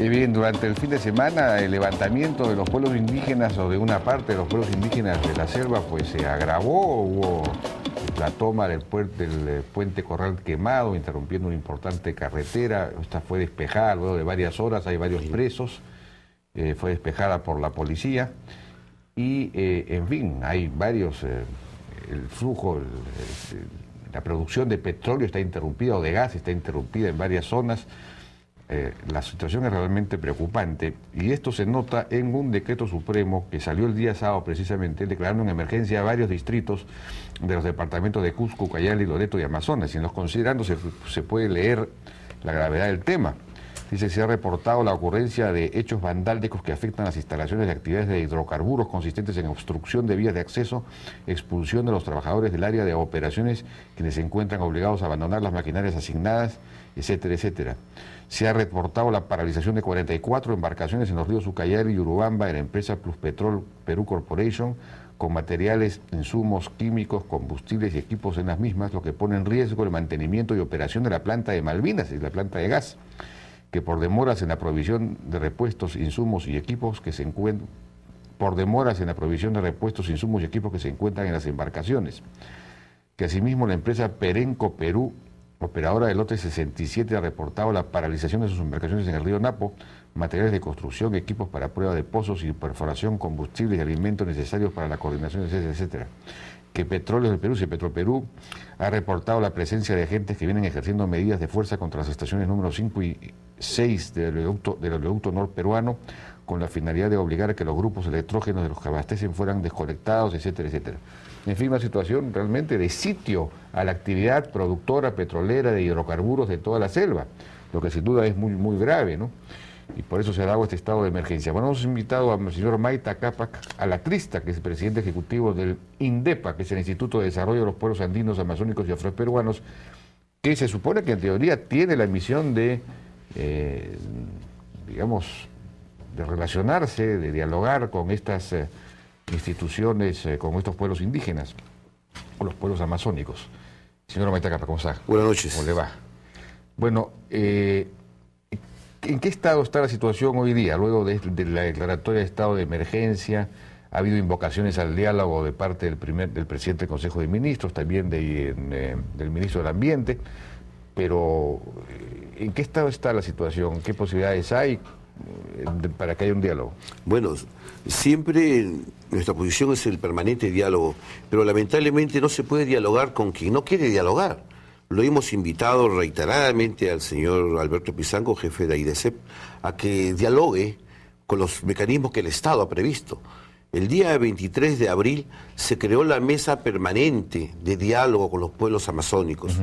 Y bien, durante el fin de semana el levantamiento de los pueblos indígenas o de una parte de los pueblos indígenas de la selva pues se agravó, hubo la toma del puente Corral quemado, interrumpiendo una importante carretera. Esta fue despejada luego de varias horas, hay varios presos, fue despejada por la policía y en fin, hay varios, el flujo, la producción de petróleo está interrumpida o de gas está interrumpida en varias zonas. La situación es realmente preocupante y esto se nota en un decreto supremo que salió el día sábado precisamente, declarando en emergencia a varios distritos de los departamentos de Cusco, Ucayali, Loreto y Amazonas. Y en los considerandos se puede leer la gravedad del tema. Dice, se ha reportado la ocurrencia de hechos vandálicos que afectan las instalaciones de actividades de hidrocarburos consistentes en obstrucción de vías de acceso, expulsión de los trabajadores del área de operaciones, quienes se encuentran obligados a abandonar las maquinarias asignadas, etcétera, etcétera. Se ha reportado la paralización de 44 embarcaciones en los ríos Ucayali y Urubamba en la empresa Pluspetrol Perú Corporation, con materiales, insumos químicos, combustibles y equipos en las mismas, lo que pone en riesgo el mantenimiento y operación de la planta de Malvinas y la planta de gas, que por demoras en la provisión de repuestos, insumos y equipos que se encuentran, en las embarcaciones. Que asimismo la empresa Perenco Perú, operadora del lote 67, ha reportado la paralización de sus embarcaciones en el río Napo, materiales de construcción, equipos para prueba de pozos y perforación, combustibles y alimentos necesarios para la coordinación, etcétera, etcétera. Que Petróleos del Perú, Petroperú, ha reportado la presencia de agentes que vienen ejerciendo medidas de fuerza contra las estaciones número 5 y 6 del oleoducto norperuano, con la finalidad de obligar a que los grupos electrógenos de los que abastecen fueran desconectados, etcétera, etcétera. En fin, una situación realmente de sitio a la actividad productora petrolera de hidrocarburos de toda la selva, lo que sin duda es muy, muy grave, ¿no? Y por eso se ha dado este estado de emergencia. Bueno, hemos invitado al señor Maita Capac Alatrista, que es el presidente ejecutivo del INDEPA, que es el Instituto de Desarrollo de los Pueblos Andinos, Amazónicos y Afroperuanos, que se supone que en teoría tiene la misión de, digamos, de relacionarse, de dialogar con estas instituciones, con estos pueblos indígenas, o los pueblos amazónicos. Señor Maita Capac, ¿cómo está? Buenas noches. ¿Cómo le va? Bueno, ¿en qué estado está la situación hoy día? Luego de la declaratoria de estado de emergencia, ha habido invocaciones al diálogo de parte del presidente del Consejo de Ministros, también del ministro del Ambiente, pero ¿en qué estado está la situación? ¿Qué posibilidades hay para que haya un diálogo? Bueno, siempre nuestra posición es el permanente diálogo, pero lamentablemente no se puede dialogar con quien no quiere dialogar. Lo hemos invitado reiteradamente al señor Alberto Pizango, jefe de AIDESEP, a que dialogue con los mecanismos que el Estado ha previsto. El día 23 de abril se creó la mesa permanente de diálogo con los pueblos amazónicos.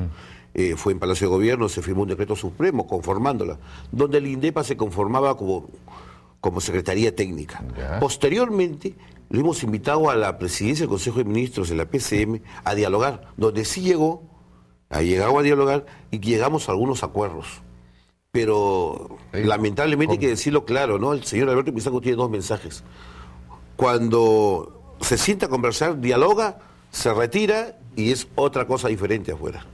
Fue en Palacio de Gobierno, se firmó un decreto supremo conformándola, donde el INDEPA se conformaba como Secretaría Técnica. Ya. Posteriormente, lo hemos invitado a la presidencia del Consejo de Ministros de la PCM a dialogar, donde sí llegado a dialogar y llegamos a algunos acuerdos. Pero lamentablemente hay que decirlo claro, ¿no? El señor Alberto Pizango tiene dos mensajes. Cuando se sienta a conversar, dialoga, se retira y es otra cosa diferente afuera.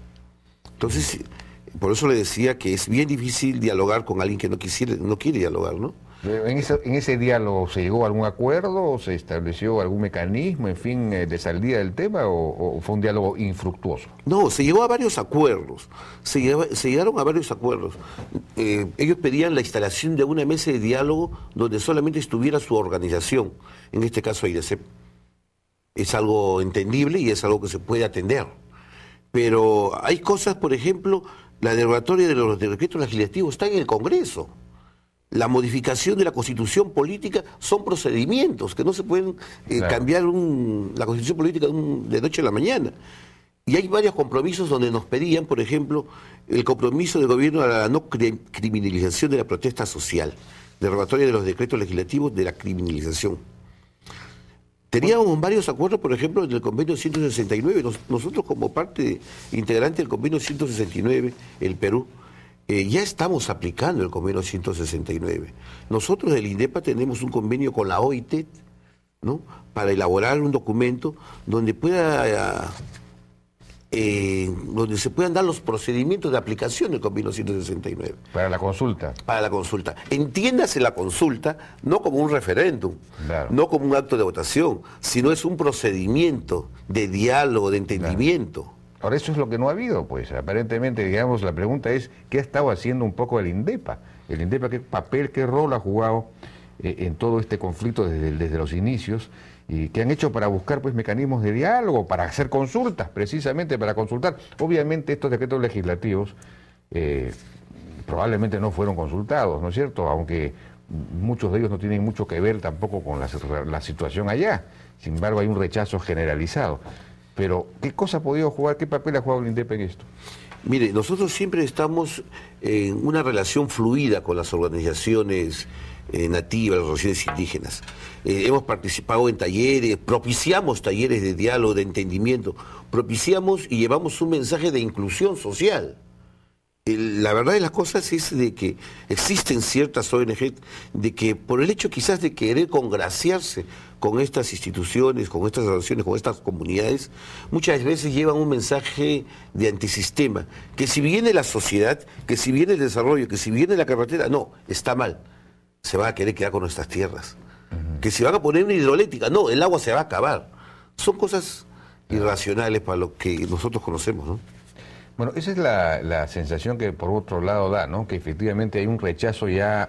Entonces, por eso le decía que es bien difícil dialogar con alguien que no quiere dialogar, ¿no? ¿En ese diálogo se llegó a algún acuerdo o se estableció algún mecanismo, en fin, de salida del tema o fue un diálogo infructuoso? No, se llegó a varios acuerdos, se llegaron a varios acuerdos. Ellos pedían la instalación de una mesa de diálogo donde solamente estuviera su organización, en este caso AIDESEP. Es algo entendible y es algo que se puede atender. Pero hay cosas, por ejemplo, la derogatoria de los decretos legislativos está en el Congreso. La modificación de la Constitución política son procedimientos que no se pueden cambiar la Constitución política de noche a la mañana. Y hay varios compromisos donde nos pedían, por ejemplo, el compromiso del gobierno a la no criminalización de la protesta social, derogatoria de los decretos legislativos de la criminalización. Teníamos varios acuerdos, por ejemplo, en el convenio 169. Nosotros, como parte integrante del convenio 169, el Perú, ya estamos aplicando el convenio 169. Nosotros del INDEPA tenemos un convenio con la OIT, ¿no?, para elaborar un documento donde pueda donde se puedan dar los procedimientos de aplicación del Convenio 169. Para la consulta. Para la consulta. Entiéndase la consulta no como un referéndum, claro, no como un acto de votación, sino es un procedimiento de diálogo, de entendimiento. Claro. Ahora, eso es lo que no ha habido, pues. Aparentemente, digamos, la pregunta es, ¿qué ha estado haciendo un poco el INDEPA? El INDEPA, ¿qué papel, qué rol ha jugado en todo este conflicto desde los inicios? ¿Y qué han hecho para buscar, pues, mecanismos de diálogo, para hacer consultas, precisamente para consultar? Obviamente estos decretos legislativos probablemente no fueron consultados, ¿no es cierto? Aunque muchos de ellos no tienen mucho que ver tampoco con la situación allá. Sin embargo, hay un rechazo generalizado. Pero, ¿qué cosa ha podido jugar, qué papel ha jugado el INDEPA en esto? Mire, nosotros siempre estamos en una relación fluida con las organizaciones nativas, las organizaciones indígenas. Hemos participado en talleres, propiciamos talleres de diálogo, de entendimiento, propiciamos y llevamos un mensaje de inclusión social. La verdad de las cosas es de que existen ciertas ONG de que por el hecho quizás de querer congraciarse con estas instituciones, con estas asociaciones, con estas comunidades, muchas veces llevan un mensaje de antisistema, que si viene la sociedad, que si viene el desarrollo, que si viene la carretera, no, está mal, se van a querer quedar con nuestras tierras. Que si van a poner una hidroeléctrica, no, el agua se va a acabar. Son cosas irracionales para lo que nosotros conocemos, ¿no? Bueno, esa es la sensación que por otro lado da, ¿no? Que efectivamente hay un rechazo ya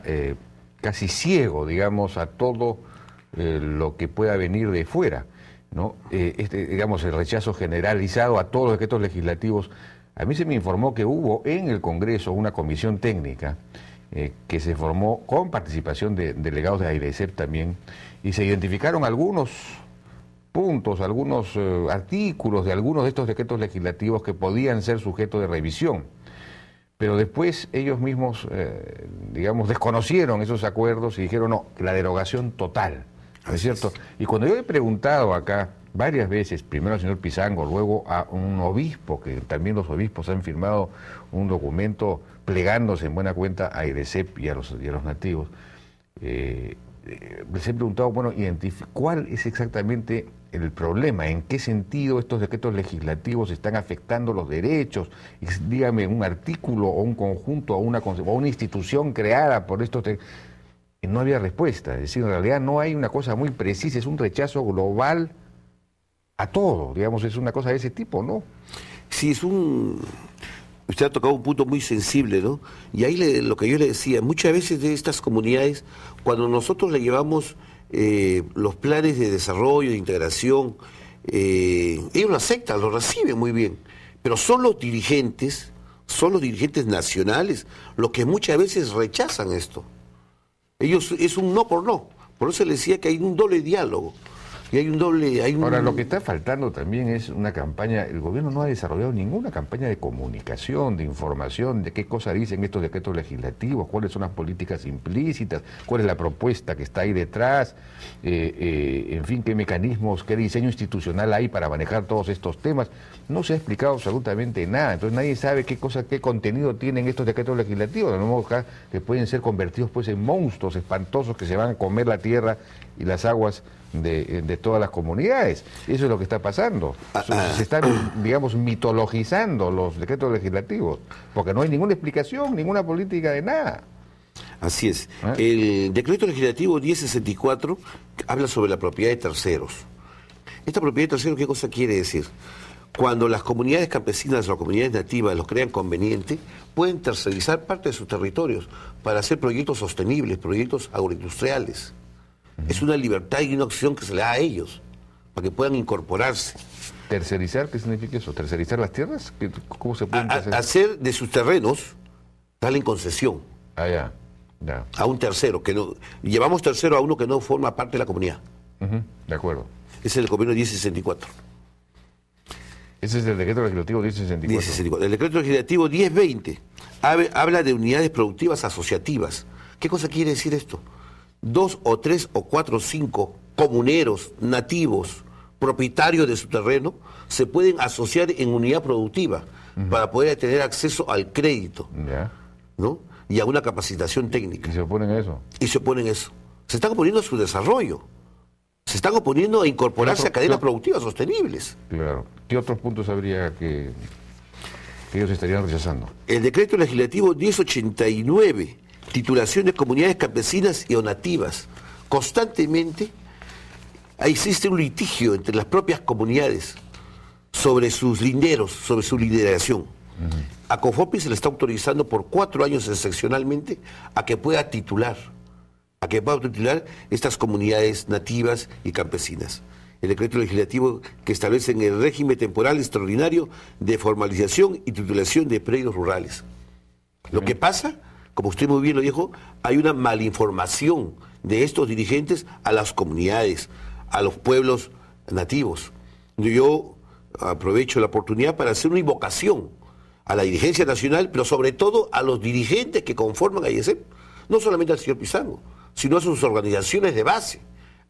casi ciego, digamos, a todo lo que pueda venir de fuera, ¿no? Digamos, el rechazo generalizado a todos los decretos legislativos. A mí se me informó que hubo en el Congreso una comisión técnica que se formó con participación de delegados de AIRECEP también, y se identificaron algunos puntos, algunos artículos de algunos de estos decretos legislativos que podían ser sujeto de revisión. Pero después ellos mismos, digamos, desconocieron esos acuerdos y dijeron, no, la derogación total, ¿no es cierto? Y cuando yo he preguntado acá varias veces, primero al señor Pizango, luego a un obispo, que también los obispos han firmado un documento plegándose en buena cuenta a AIRECEP y a los nativos, les he preguntado, bueno, ¿cuál es exactamente el problema? ¿En qué sentido estos decretos legislativos están afectando los derechos? Dígame un artículo o un conjunto o una institución creada por estos... Y no había respuesta. Es decir, en realidad no hay una cosa muy precisa, es un rechazo global a todo, digamos, es una cosa de ese tipo, ¿no? Sí, usted ha tocado un punto muy sensible, ¿no? Y ahí lo que yo le decía, muchas veces de estas comunidades, cuando nosotros le llevamos los planes de desarrollo, de integración, ellos lo aceptan, lo reciben muy bien, pero son los dirigentes nacionales los que muchas veces rechazan esto. Ellos es un no por no, por eso le decía que hay un doble diálogo. Y Ahora, lo que está faltando también es una campaña. El gobierno no ha desarrollado ninguna campaña de comunicación, de información, de qué cosa dicen estos decretos legislativos, cuáles son las políticas implícitas, cuál es la propuesta que está ahí detrás, en fin, qué mecanismos, qué diseño institucional hay para manejar todos estos temas. No se ha explicado absolutamente nada, entonces nadie sabe qué contenido tienen estos decretos legislativos, de modo que pueden ser convertidos pues en monstruos espantosos que se van a comer la tierra y las aguas de todas las comunidades. Eso es lo que está pasando. Se están, digamos, mitologizando los decretos legislativos, porque no hay ninguna explicación, ninguna política de nada. Así es. El decreto legislativo 1064 habla sobre la propiedad de terceros. Esta propiedad de terceros, ¿qué cosa quiere decir? Cuando las comunidades campesinas o las comunidades nativas los crean conveniente, pueden tercerizar parte de sus territorios para hacer proyectos sostenibles, proyectos agroindustriales. Es una libertad y una opción que se le da a ellos, para que puedan incorporarse. ¿Tercerizar? ¿Qué significa eso? ¿Tercerizar las tierras? ¿Cómo se pueden hacer? Hacer de sus terrenos, darle en concesión. Ah, ya. A un tercero, que no... Llevamos tercero a uno que no forma parte de la comunidad. De acuerdo. Ese es el convenio 1064. Ese es el decreto legislativo 1064. 1064. El decreto legislativo 1020 habla de unidades productivas asociativas. ¿Qué cosa quiere decir esto? 2 o 3 o 4 o 5 comuneros, nativos, propietarios de su terreno, se pueden asociar en unidad productiva para poder tener acceso al crédito, ¿no? Y a una capacitación técnica. ¿Y se oponen a eso? Y se oponen a eso. Se están oponiendo a su desarrollo. Se están oponiendo a incorporarse a cadenas productivas sostenibles. Claro. ¿Qué otros puntos habría que ellos estarían rechazando? El decreto legislativo 1089, titulación de comunidades campesinas y o nativas. Constantemente existe un litigio entre las propias comunidades sobre sus linderos, sobre su lideración. A COFOPI se le está autorizando por 4 años excepcionalmente a que pueda titular estas comunidades nativas y campesinas. El decreto legislativo que establece en el régimen temporal extraordinario de formalización y titulación de predios rurales. Lo que pasa, como usted muy bien lo dijo, hay una malinformación de estos dirigentes a las comunidades, a los pueblos nativos. Yo aprovecho la oportunidad para hacer una invocación a la dirigencia nacional, pero sobre todo a los dirigentes que conforman a IESEP, no solamente al señor Pizango, sino a sus organizaciones de base,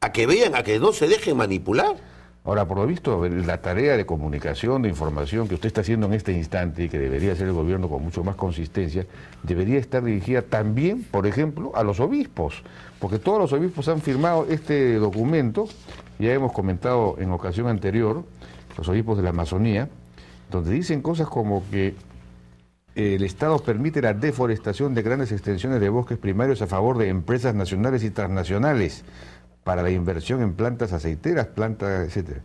a que vean, a que no se dejen manipular. Ahora, por lo visto, la tarea de comunicación, de información que usted está haciendo en este instante y que debería hacer el gobierno con mucho más consistencia, debería estar dirigida también, por ejemplo, a los obispos, porque todos los obispos han firmado este documento, ya hemos comentado en ocasión anterior, los obispos de la Amazonía, donde dicen cosas como que el Estado permite la deforestación de grandes extensiones de bosques primarios a favor de empresas nacionales y transnacionales para la inversión en plantas aceiteras, plantas, etc.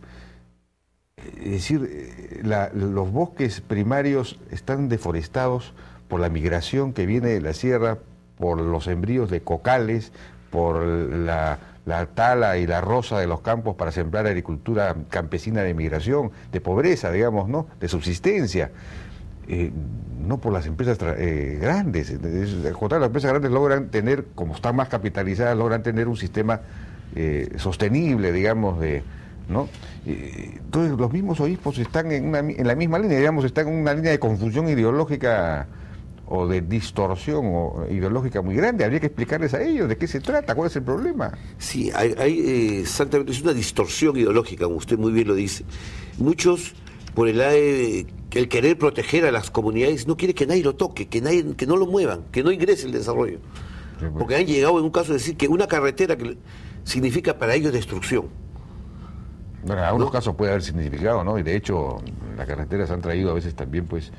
Es decir, los bosques primarios están deforestados por la migración que viene de la sierra, por los sembríos de cocales, por la tala y la roza de los campos para sembrar agricultura campesina de migración, de pobreza, digamos, ¿no?, de subsistencia. No por las empresas grandes. Al contrario, las empresas grandes logran tener, como están más capitalizadas, logran tener un sistema sostenible, digamos, ¿no? Entonces los mismos obispos están en la misma línea, digamos, están en una línea de confusión ideológica o de distorsión ideológica muy grande. Habría que explicarles a ellos de qué se trata, cuál es el problema. Sí, exactamente, es una distorsión ideológica, como usted muy bien lo dice. Muchos, por el querer proteger a las comunidades, no quiere que nadie lo toque, que no lo muevan, que no ingrese el desarrollo. Sí, pues. Porque han llegado en un caso a decir que una carretera significa para ellos destrucción. Bueno, en algunos casos puede haber significado, ¿no? Y de hecho, las carreteras han traído a veces también, pues,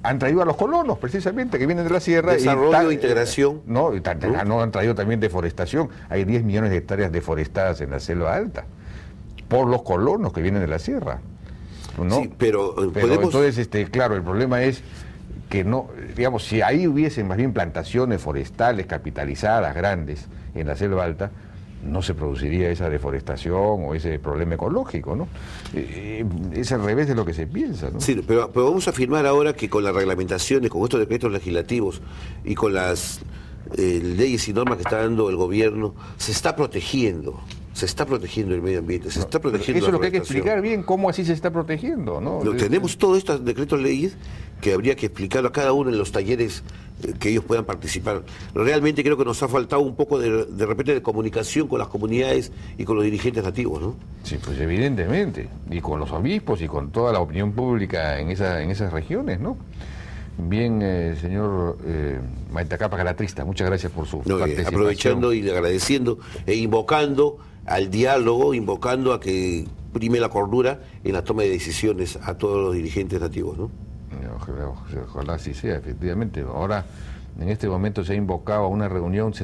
han traído a los colonos, precisamente, que vienen de la sierra. Desarrollo, integración. No, no han traído también deforestación. Hay 10 millones de hectáreas deforestadas en la selva alta, por los colonos que vienen de la sierra, ¿no? Sí, pero entonces, claro, el problema es que no, digamos, si ahí hubiesen más bien plantaciones forestales capitalizadas, grandes, en la selva alta, no se produciría esa deforestación o ese problema ecológico, ¿no? Es al revés de lo que se piensa, ¿no? Sí, pero vamos a afirmar ahora que con las reglamentaciones, con estos decretos legislativos y con las leyes y normas que está dando el gobierno, se está protegiendo el medio ambiente, se está protegiendo. Eso es lo que hay que explicar bien, cómo así se está protegiendo, ¿no? Tenemos todos estos decretos leyes que habría que explicarlo a cada uno en los talleres que ellos puedan participar. Realmente creo que nos ha faltado un poco de repente de comunicación con las comunidades y con los dirigentes nativos, ¿no? Sí, pues evidentemente, y con los obispos y con toda la opinión pública en esas regiones, ¿no? Bien, señor Maitacapa Calatrista, muchas gracias por su participación. Aprovechando y agradeciendo e invocando al diálogo, invocando a que prime la cordura en la toma de decisiones a todos los dirigentes nativos, ¿no? Ojalá así sea, efectivamente. Ahora, en este momento se ha invocado a una reunión,